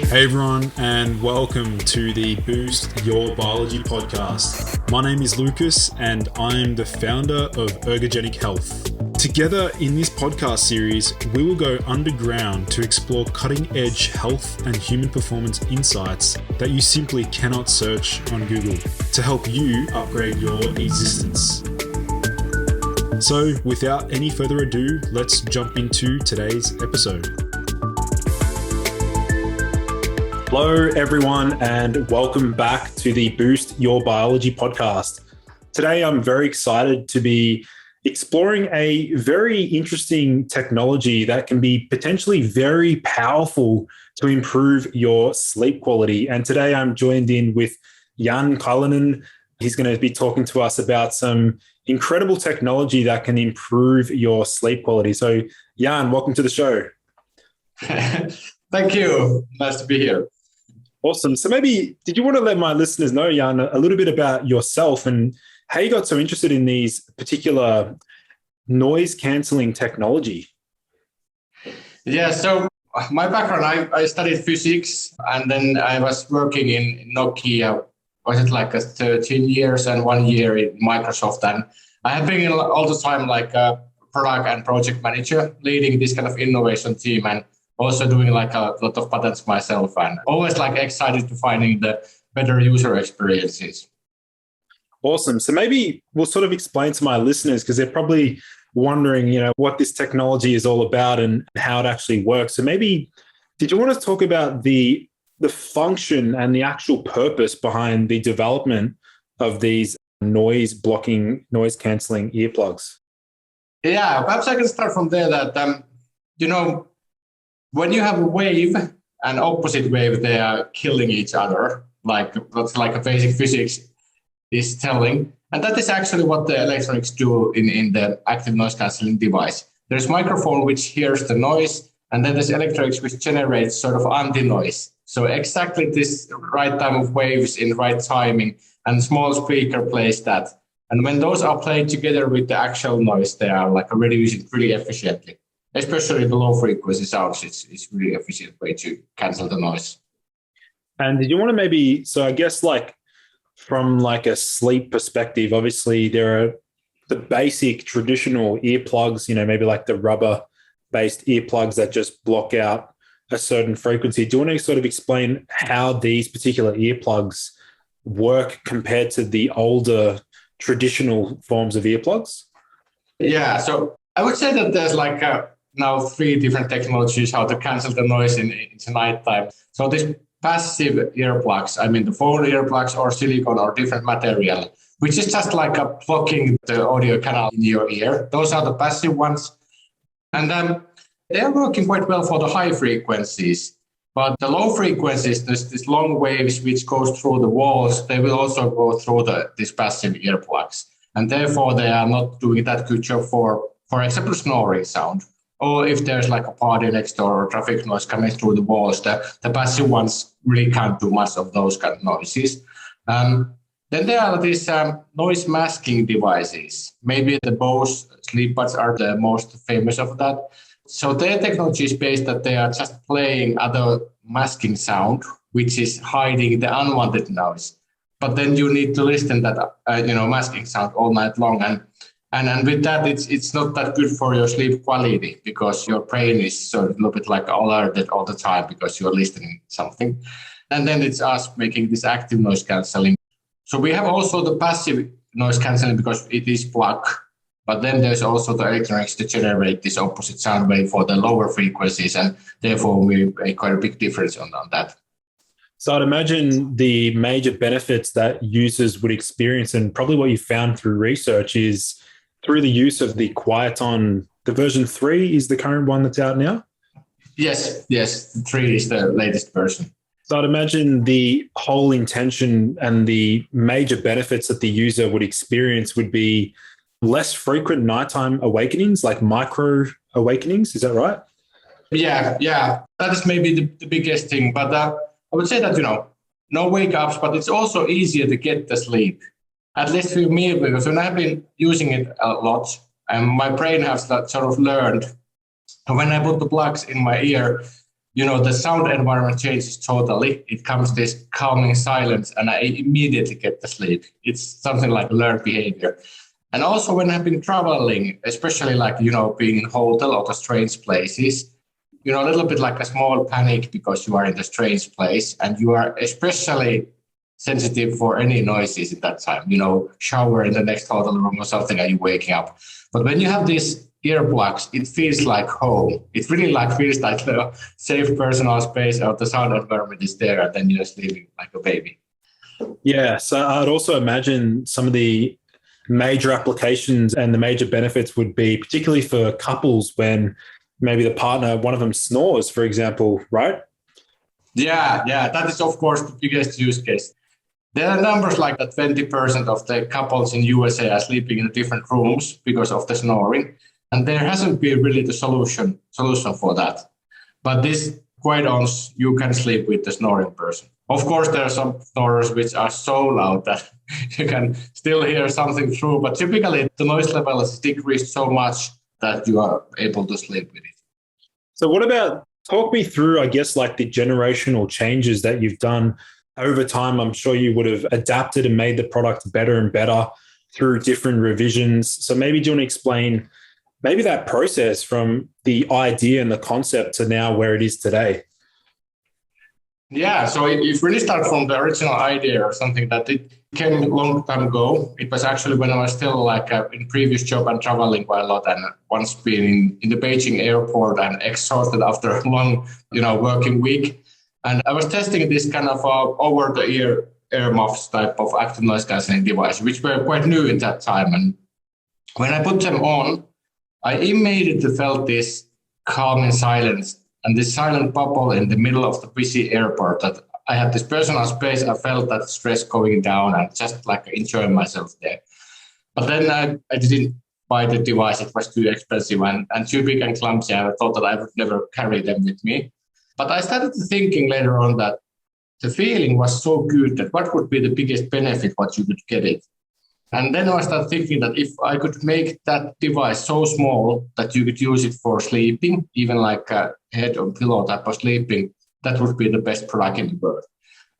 Hey everyone, and welcome to the Boost Your Biology podcast. My name is Lucas, and I'm the founder of Ergogenic Health. Together in this podcast series, we will go underground to explore cutting-edge health and human performance insights that you simply cannot search on Google to help you upgrade your existence. So, without any further ado, let's jump into today's episode. Hello, everyone, and welcome back to the Boost Your Biology podcast. Today, I'm very excited to be exploring a very interesting technology that can be potentially very powerful to improve your sleep quality. And today, I'm joined in with Jan Kallinen. He's going to be talking to us about some incredible technology that can improve your sleep quality. So, Jan, welcome to the show. Thank you. Nice to be here. Awesome. So maybe, did you want to let my listeners know, Jan, a little bit about yourself and how you got so interested in these particular noise cancelling technology? Yeah, so my background, I studied physics and then I was working in Nokia, was it like 13 years and 1 year in Microsoft. And I have been all the time like a product and project manager, leading this kind of innovation team and also doing like a lot of patents myself and always like excited to finding the better user experiences. Awesome. So maybe we'll sort of explain to my listeners, because they're probably wondering, what this technology is all about and how it actually works. So maybe, did you want to talk about the function and the actual purpose behind the development of these noise cancelling earplugs? Yeah, perhaps I can start from there that, when you have a wave and opposite wave, they are killing each other. That's like a basic physics is telling. And that is actually what the electronics do in the active noise cancelling device. There's microphone which hears the noise, and then there's electronics which generates sort of anti-noise. So exactly this right time of waves in right timing, and small speaker plays that. And when those are played together with the actual noise, they are like reduced really efficiently. Especially the low frequency sounds, it's really efficient way to cancel the noise. And did you want to so I guess from a sleep perspective, obviously there are the basic traditional earplugs, maybe like the rubber-based earplugs that just block out a certain frequency. Do you want to sort of explain how these particular earplugs work compared to the older traditional forms of earplugs? Yeah, so I would say that there's now 3 different technologies how to cancel the noise in the nighttime. So these passive earplugs, the phone earplugs or silicone or different material, which is just like blocking the audio canal in your ear. Those are the passive ones. And they're working quite well for the high frequencies. But the low frequencies, these long waves which goes through the walls, they will also go through these passive earplugs. And therefore, they are not doing that good job for example, snoring sound. Or if there's like a party next door or traffic noise coming through the walls, the passive ones really can't do much of those kind of noises. Then there are these noise masking devices. Maybe the Bose SleepBuds are the most famous of that. So their technology is based that they are just playing other masking sound, which is hiding the unwanted noise. But then you need to listen that masking sound all night long, and with that it's not that good for your sleep quality because your brain is sort of a little bit like alerted all the time because you're listening to something. And then it's us making this active noise cancelling. So we have also the passive noise cancelling because it is plug, but then there's also the electronics to generate this opposite sound wave for the lower frequencies, and therefore we make quite a big difference on that. So I'd imagine the major benefits that users would experience, and probably what you found through research, is through the use of the Quieton. The version 3 is the current one that's out now? Yes, 3 is the latest version. So I'd imagine the whole intention and the major benefits that the user would experience would be less frequent nighttime awakenings, like micro awakenings. Is that right? Yeah. That is maybe the biggest thing. But I would say that, no wake-ups, but it's also easier to get the sleep. At least for me, because when I've been using it a lot, and my brain has sort of learned when I put the plugs in my ear, the sound environment changes totally. It comes this calming silence, and I immediately get the sleep. It's something like learned behavior. And also when I've been traveling, especially like, being in hotel or the strange places, a little bit like a small panic because you are in the strange place and you are especially sensitive for any noises at that time, shower in the next hotel room or something, and you waking up. But when you have these earplugs, it feels like home. It really feels like the safe personal space or the sound environment is there, and then you're sleeping like a baby. Yeah, so I'd also imagine some of the major applications and the major benefits would be particularly for couples when maybe the partner, one of them snores, for example, right? Yeah, that is of course the biggest use case. There are numbers like that 20% of the couples in USA are sleeping in different rooms because of the snoring. And there hasn't been really the solution for that. But this quite honest, you can sleep with the snoring person. Of course, there are some snorers which are so loud that you can still hear something through, but typically the noise level is decreased so much that you are able to sleep with it. So what about, talk me through, I guess, like the generational changes that you've done over time. I'm sure you would have adapted and made the product better and better through different revisions. So maybe do you want to explain maybe that process from the idea and the concept to now where it is today? Yeah, so if really start from the original idea or something that it came a long time ago. It was actually when I was still like in previous job and traveling quite a lot, and once been in the Beijing airport and exhausted after a long, working week. And I was testing this kind of over-the-ear earmuffs type of active noise cancelling device, which were quite new at that time. And when I put them on, I immediately felt this calming silence and this silent bubble in the middle of the busy airport, that I had this personal space. I felt that stress going down and just like enjoying myself there. But then I didn't buy the device. It was too expensive and too big and clumsy. I thought that I would never carry them with me. But I started thinking later on that the feeling was so good that what would be the biggest benefit what you could get it. And then I started thinking that if I could make that device so small that you could use it for sleeping, even like a head or pillow type of sleeping, that would be the best product in the world.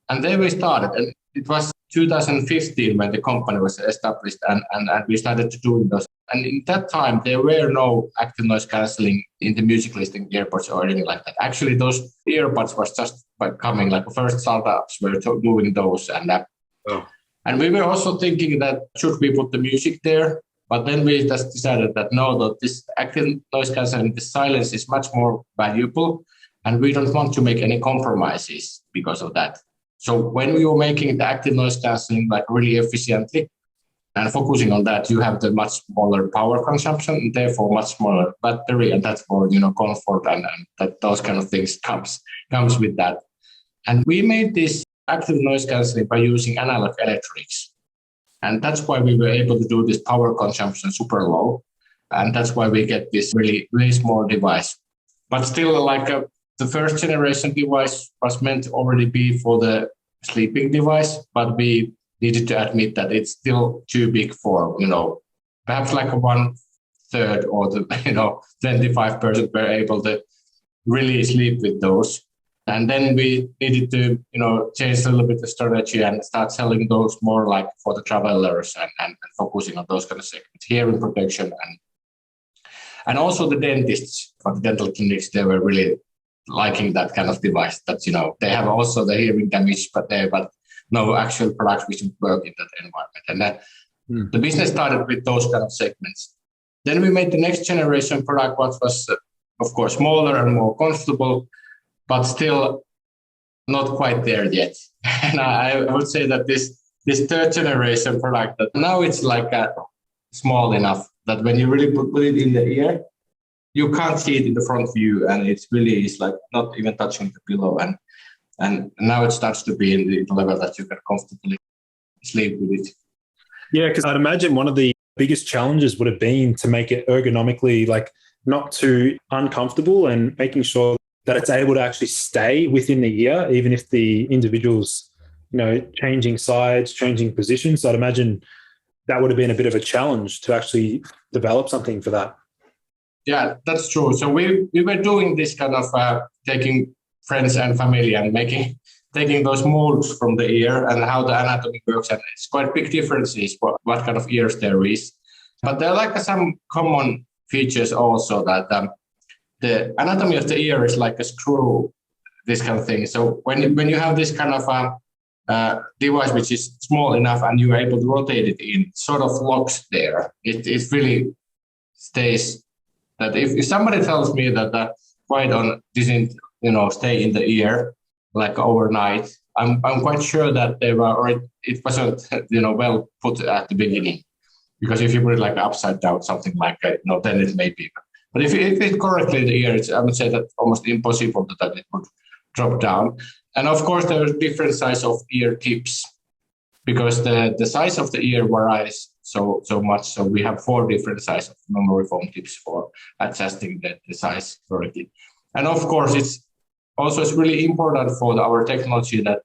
And then we started. And it was 2015 when the company was established and we started to do those. And in that time, there were no active noise cancelling in the music listening earbuds or anything like that. Actually, those earbuds was just coming, like the first startups were doing those. And we were also thinking that should we put the music there? But then we just decided that no, that this active noise cancelling, the silence is much more valuable. And we don't want to make any compromises because of that. So when we were making the active noise cancelling like really efficiently and focusing on that, you have the much smaller power consumption and therefore much smaller battery, and that's more comfort and that those kind of things comes with that. And we made this active noise cancelling by using analog electrics, and that's why we were able to do this power consumption super low, and that's why we get this really really small device. But still, like the first generation device was meant to already be for the sleeping device, but we needed to admit that it's still too big for, perhaps like a 1/3 or the, 25% were able to really sleep with those. And then we needed to, change a little bit the strategy and start selling those more like for the travelers and focusing on those kind of segments, hearing protection and also the dentists for the dental clinics. They were really liking that kind of device that, they have also the hearing damage, but no actual products which would work in that environment. And then the business started with those kind of segments. Then we made the next generation product, what was, of course, smaller and more comfortable, but still not quite there yet. And I would say that this third generation product, that now it's like small enough that when you really put it in the ear, you can't see it in the front view, and it's really is like not even touching the pillow. And now it starts to be in the level that you can comfortably sleep with it. Yeah, because I'd imagine one of the biggest challenges would have been to make it ergonomically like not too uncomfortable and making sure that it's able to actually stay within the ear, even if the individual's, changing sides, changing positions. So I'd imagine that would have been a bit of a challenge to actually develop something for that. Yeah, that's true. So we were doing this kind of taking friends and family and taking those molds from the ear and how the anatomy works. And it's quite big differences what kind of ears there is. But there are like some common features also that the anatomy of the ear is like a screw, this kind of thing. So when you have this kind of device which is small enough and you're able to rotate it in, it sort of locks there. It really stays. That if somebody tells me that the Python didn't stay in the ear like overnight, I'm quite sure that they were, or it wasn't well put at the beginning, because if you put it like upside down, something like that, then it may be. But if it's correctly in the ear, I would say that almost impossible that it would drop down. And of course, there are different size of ear tips, because the size of the ear varies so much. So we have 4 different sizes of memory foam tips for adjusting the size correctly. And of course, it's really important for our technology that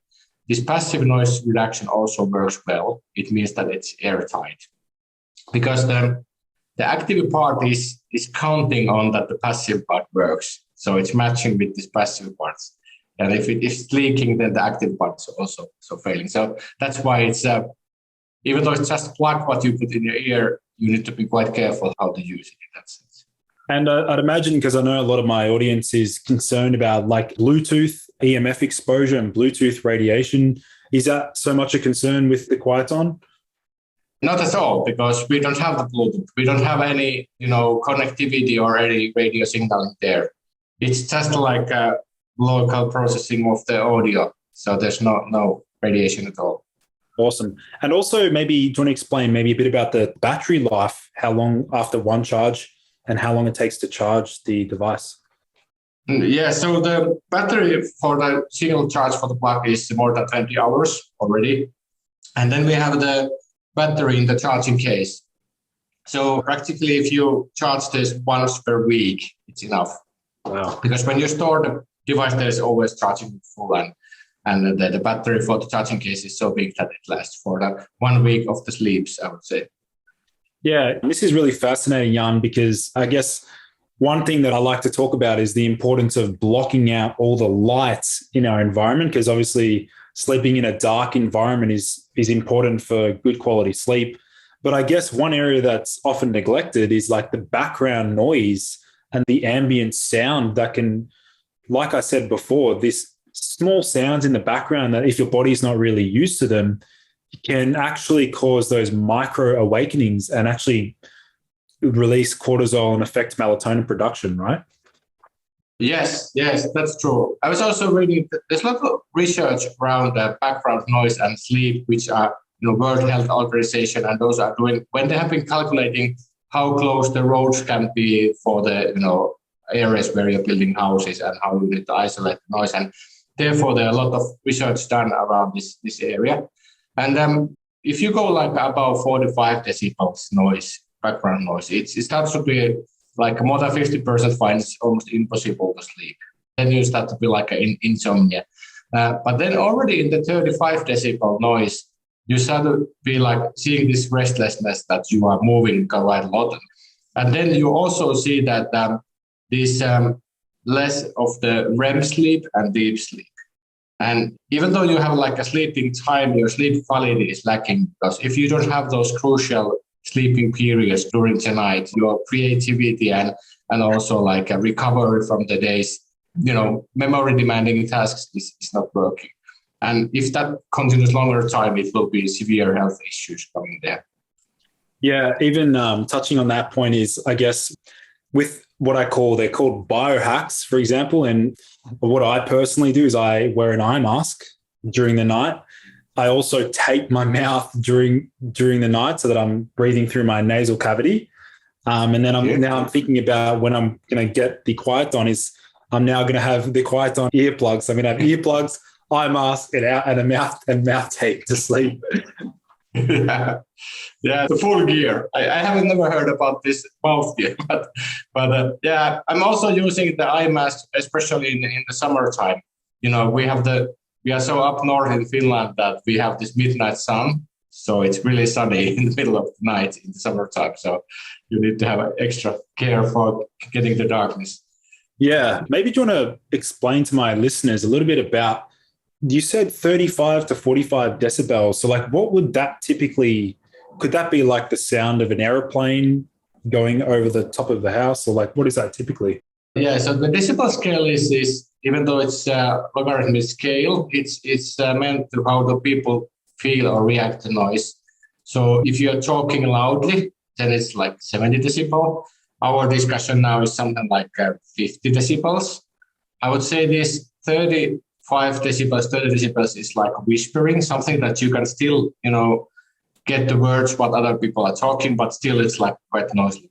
this passive noise reduction also works well. It means that it's airtight, because the active part is counting on that the passive part works. So it's matching with these passive parts. And if it's leaking, then the active part is also failing. So that's why it's, even though it's just plug what you put in your ear, you need to be quite careful how to use it in that sense. And I'd imagine, because I know a lot of my audience is concerned about like Bluetooth, EMF exposure and Bluetooth radiation. Is that so much a concern with the Quieton? Not at all, because we don't have the Bluetooth. We don't have any, connectivity or any radio signal there. It's just like a local processing of the audio. So there's no radiation at all. Awesome. And also, maybe do you want to explain maybe a bit about the battery life, how long after one charge and how long it takes to charge the device? Yeah, so the battery for the single charge for the plug is more than 20 hours already. And then we have the battery in the charging case. So practically, if you charge this once per week, it's enough. Wow. Because when you store the device, there is always charging full, and the battery for the charging case is so big that it lasts for the 1 week of the sleeps, I would say. Yeah, this is really fascinating, Jan, because I guess one thing that I like to talk about is the importance of blocking out all the lights in our environment, because obviously sleeping in a dark environment is important for good quality sleep. But I guess one area that's often neglected is like the background noise and the ambient sound that can, like I said before, this small sounds in the background that if your body's not really used to them, can actually cause those micro awakenings and actually release cortisol and affect melatonin production, right? Yes, that's true. I was also reading, there's a lot of research around background noise and sleep, which are, World Health Organization, and those are doing, when they have been calculating how close the roads can be for the, areas where you're building houses and how you need to isolate the noise. And therefore, there are a lot of research done around this area. And if you go like above 45 decibels noise, background noise, it starts to be like more than 50% finds it's almost impossible to sleep. Then you start to be like an insomnia. But then already in the 35 decibel noise, you start to be like seeing this restlessness that you are moving quite a lot. And then you also see that this less of the REM sleep and deep sleep. And even though you have like a sleeping time, your sleep quality is lacking, because if you don't have those crucial sleeping periods during the night, your creativity and also like a recovery from the day's, memory demanding tasks is not working. And if that continues longer time, it will be severe health issues coming there. Yeah, even touching on that point is, I guess, with what they're called biohacks, for example. And what I personally do is I wear an eye mask during the night. I also tape my mouth during the night so that I'm breathing through my nasal cavity. And then I'm thinking about when I'm going to get the Quieton is I'm now going to have the Quieton earplugs. I'm going to have earplugs, eye mask, and a mouth tape to sleep. Yeah, the full gear. I haven't never heard about this mouth gear, but yeah, I'm also using the eye mask, especially in the summertime. We are so up north in Finland that we have this midnight sun, so it's really sunny in the middle of the night in the summertime. So you need to have extra care for getting the darkness. Yeah. Maybe do you want to explain to my listeners a little bit about, you said 35 to 45 decibels. So like what would that typically, could that be like the sound of an airplane going over the top of the house? Or like what is that typically? Yeah, so the decibel scale is even though it's a logarithmic scale, it's meant to how the people feel or react to noise. So if you're talking loudly, then it's like 70 decibel. Our discussion now is something like 50 decibels. I would say this 35 decibels, 30 decibels is like whispering, something that you can still, get the words what other people are talking, but still it's like quite noisy.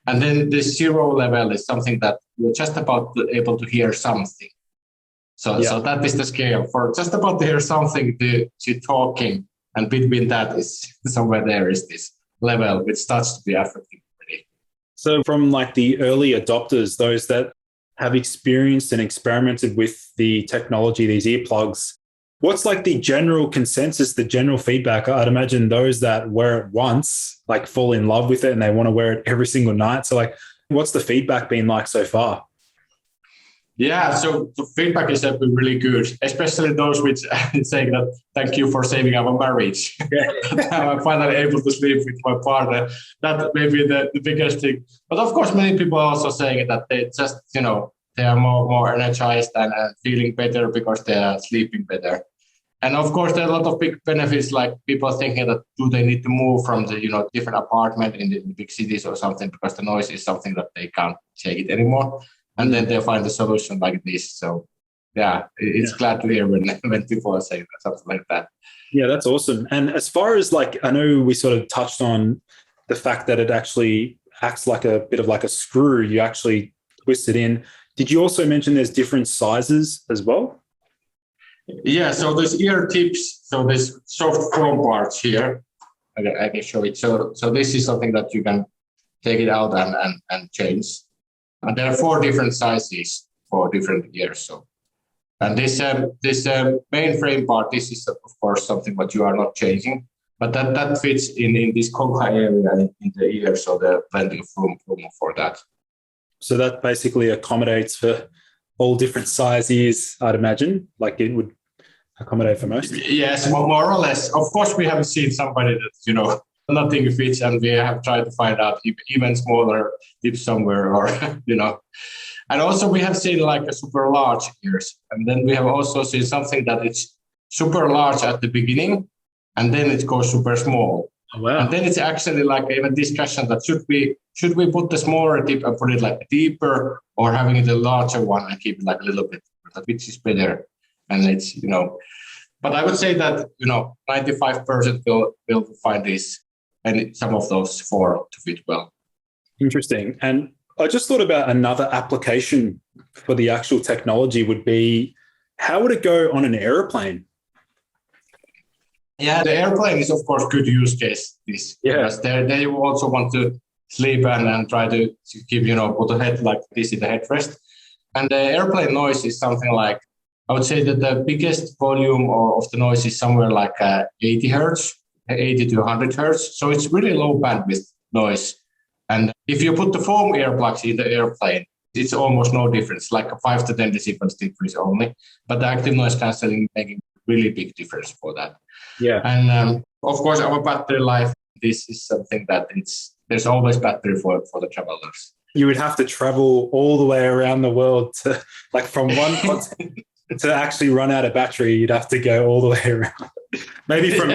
And then the zero level is something that you're just about able to hear something. So that is the scale for just about to hear something to talking. And between that is somewhere there is this level which starts to be affecting. So from like the early adopters, those that have experienced and experimented with the technology, these earplugs, what's like the general consensus, the general feedback? I'd imagine those that wear it once, like fall in love with it and they want to wear it every single night. So like, what's the feedback been like so far? Yeah, so the feedback is been really good, especially those which saying that thank you for saving our marriage. Yeah. I'm finally able to sleep with my partner. That may be the biggest thing. But of course, many people are also saying that they just, they are more energized and feeling better because they are sleeping better. And of course, there are a lot of big benefits, like people thinking that do they need to move from the different apartment in the big cities or something because the noise is something that they can't take it anymore. And then they find a solution like this. So, yeah, it's glad to hear when people are saying something like that. Yeah, that's awesome. And as far as like, I know we sort of touched on the fact that it actually acts like a bit of like a screw. You actually twist it in. Did you also mention there's different sizes as well? Yeah, so there's ear tips. So there's soft foam parts here. I can show it. So this is something that you can take it out and change. And there are 4 different sizes for different ears. So, and this main frame part, this is of course something that you are not changing, but that fits in this concha area in the ear. So there's plenty of room for that. So that basically accommodates for all different size ears, I'd imagine. Like it would accommodate for most. Yes, more or less. Of course, we have seen somebody that nothing fits, and we have tried to find out even smaller tips somewhere, or And also we have seen like a super large ears, and then we have also seen something that it's super large at the beginning, and then it goes super small. Oh, wow. And then it's actually like even discussion that should we put the smaller tip and put it like deeper, or having it a larger one and keep it like a little bit, which is better. And it's but I would say that 95% will find this. And some of those 4 to fit well. Interesting. And I just thought about another application for the actual technology would be, how would it go on an airplane? Yeah, the airplane is of course good use case. Because they also want to sleep and try to keep put a head like this in the headrest. And the airplane noise is something like, I would say that the biggest volume of the noise is somewhere like 80 hertz. 80 to 100 hertz. So it's really low bandwidth noise. And if you put the foam earplugs in the airplane, it's almost no difference, like a 5 to 10 decibels difference only. But the active noise cancelling making really big difference for that. Yeah. And of course, our battery life, this is something that there's always battery for the travelers. You would have to travel all the way around the world to like from one continent to actually run out of battery. You'd have to go all the way around. Maybe from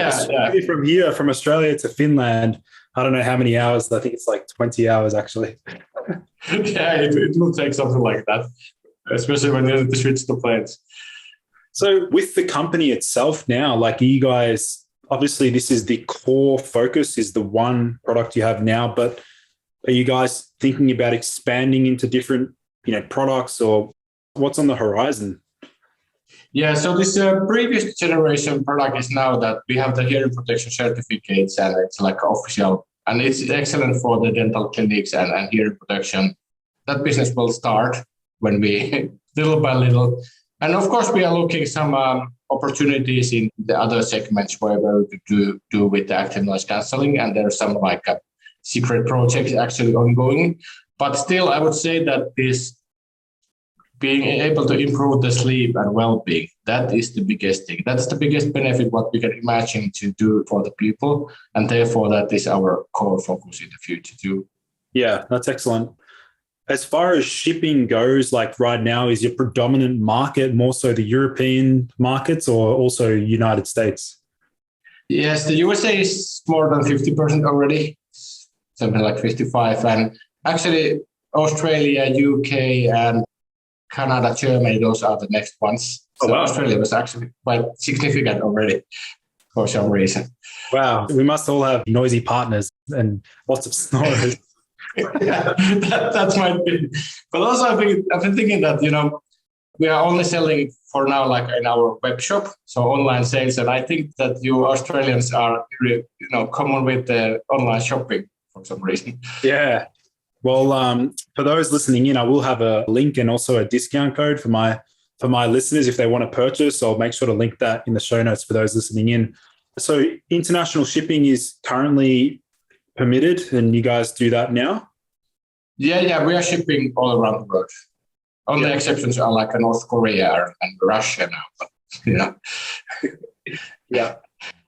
here, from Australia to Finland, I don't know how many hours. I think it's like 20 hours actually. Yeah, it will take something like that, especially when you have to switch the planes. So with the company itself now, like you guys, obviously this is the core focus, is the one product you have now, but are you guys thinking about expanding into different, products, or what's on the horizon? Yeah, so this previous generation product is now that we have the hearing protection certificates, and it's like official, and it's excellent for the dental clinics and hearing protection. That business will start when we little by little. And of course, we are looking some opportunities in the other segments where we could do with the active noise cancelling, and there's some like secret projects actually ongoing. But still, I would say that this being able to improve the sleep and well-being, that is the biggest thing. That's the biggest benefit what we can imagine to do for the people. And therefore, that is our core focus in the future too. Yeah, that's excellent. As far as shipping goes, like right now, is your predominant market more so the European markets or also United States? Yes, the USA is more than 50% already, something like 55. And actually, Australia, UK, and Canada, Germany, those are the next ones. So wow. Australia was actually quite significant already for some reason. Wow. We must all have noisy partners and lots of snorers. Yeah, that might be. But also, I've been thinking that, we are only selling for now, like in our web shop, so online sales. And I think that you Australians are, common with the online shopping for some reason. Yeah. Well, for those listening in, I will have a link and also a discount code for my listeners if they want to purchase. I'll make sure to link that in the show notes for those listening in. So international shipping is currently permitted, and you guys do that now? Yeah, we are shipping all around the world. Only exceptions are like North Korea and Russia now. But, yeah.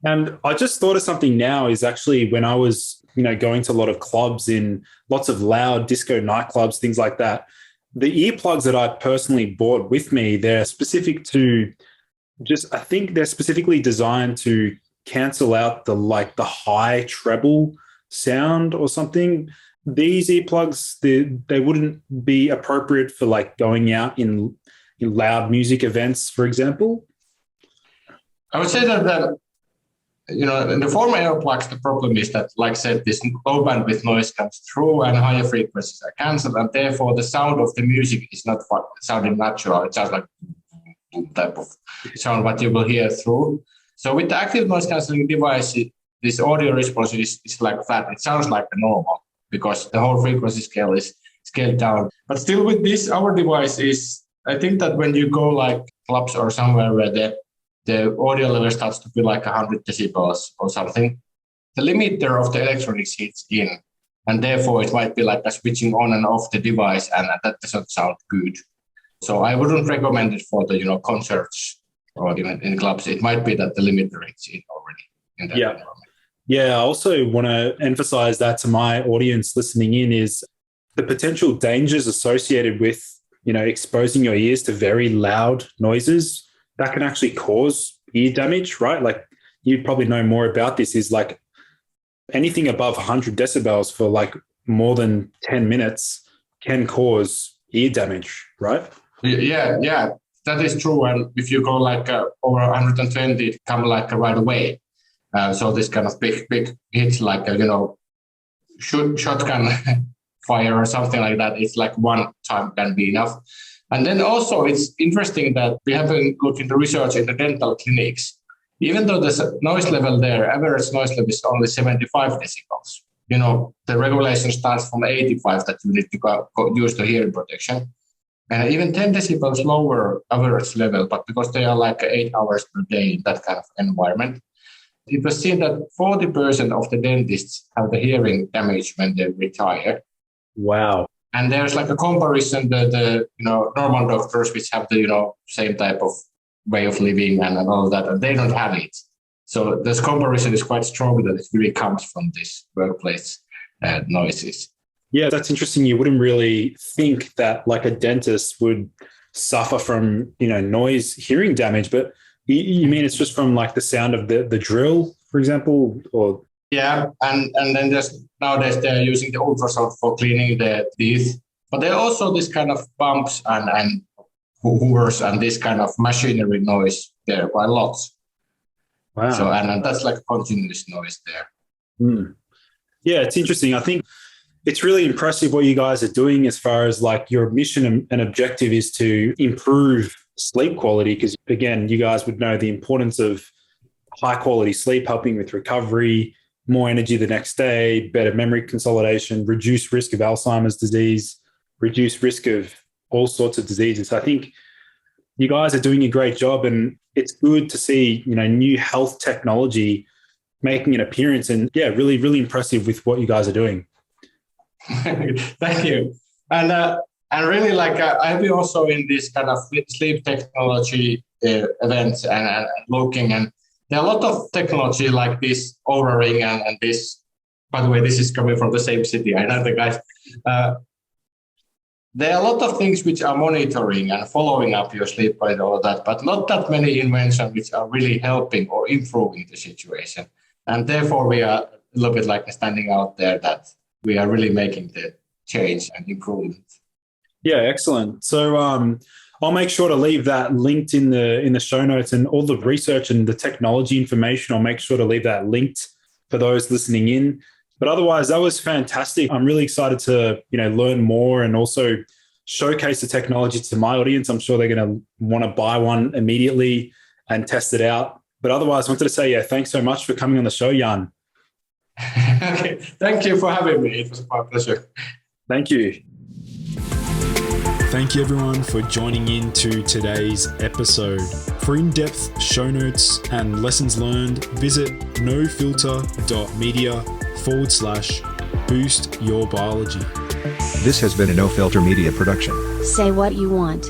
And I just thought of something now is actually when I was, going to a lot of clubs in lots of loud disco nightclubs, things like that. The earplugs that I personally bought with me, they're specific to I think they're specifically designed to cancel out the high treble sound or something. These earplugs, they wouldn't be appropriate for like going out in loud music events, for example. I would say that in the former earplugs, the problem is that, like I said, this low bandwidth noise comes through and higher frequencies are cancelled, and therefore the sound of the music is not sounding natural. It sounds like type of sound what you will hear through. So with the active noise cancelling device, this audio response is like that. It sounds like the normal because the whole frequency scale is scaled down. But still with this, our device is, I think that when you go like clubs or somewhere where the audio level starts to be like 100 decibels or something, the limiter of the electronics hits in. And therefore it might be like a switching on and off the device, and that doesn't sound good. So I wouldn't recommend it for the, concerts or even in clubs. It might be that the limiter hits in already in that environment. Yeah, I also want to emphasize that to my audience listening in is the potential dangers associated with, exposing your ears to very loud noises that can actually cause ear damage, right? Like you'd probably know more about this is like anything above 100 decibels for like more than 10 minutes can cause ear damage, right? Yeah, that is true. And if you go like over 120, it come like right away. So this kind of big hits like, shotgun fire or something like that. It's like one time can be enough. And then also it's interesting that we have been looking into research in the dental clinics. Even though the noise level there, average noise level is only 75 decibels. The regulation starts from 85 that you need to use the hearing protection. And even 10 decibels lower average level, but because they are like 8 hours per day in that kind of environment, it was seen that 40% of the dentists have the hearing damage when they retire. Wow. And there's like a comparison, the normal doctors which have the, same type of way of living and all of that, and they don't have it. So this comparison is quite strong that it really comes from this workplace noises. Yeah, that's interesting. You wouldn't really think that like a dentist would suffer from, noise hearing damage, but you mean it's just from like the sound of the drill, for example, or? Yeah, and then just nowadays they're using the ultrasound for cleaning the teeth, but there are also this kind of bumps and hoovers and this kind of machinery noise there quite lots. Wow. So and that's like continuous noise there. Yeah, it's interesting. I think it's really impressive what you guys are doing as far as like your mission and objective is to improve sleep quality, because again, you guys would know the importance of high quality sleep, helping with recovery, more energy the next day, better memory consolidation, reduce risk of Alzheimer's disease, reduce risk of all sorts of diseases. I think you guys are doing a great job, and it's good to see, new health technology making an appearance, and really, really impressive with what you guys are doing. Thank you. And And really, like I've been also in this kind of sleep technology events and looking, and there are a lot of technology like this Oura Ring and this. By the way, this is coming from the same city. I know the guys. There are a lot of things which are monitoring and following up your sleep and all of that, but not that many inventions which are really helping or improving the situation. And therefore, we are a little bit like standing out there that we are really making the change and improvement. Yeah, excellent. So I'll make sure to leave that linked in the show notes, and all the research and the technology information. I'll make sure to leave that linked for those listening in. But otherwise, that was fantastic. I'm really excited to learn more and also showcase the technology to my audience. I'm sure they're going to want to buy one immediately and test it out. But otherwise, I wanted to say, thanks so much for coming on the show, Jan. Okay, thank you for having me. It was my pleasure. Thank you. Thank you everyone for joining in to today's episode. For in-depth show notes and lessons learned, visit nofilter.media/boost your biology. This has been a No Filter Media production. Say what you want.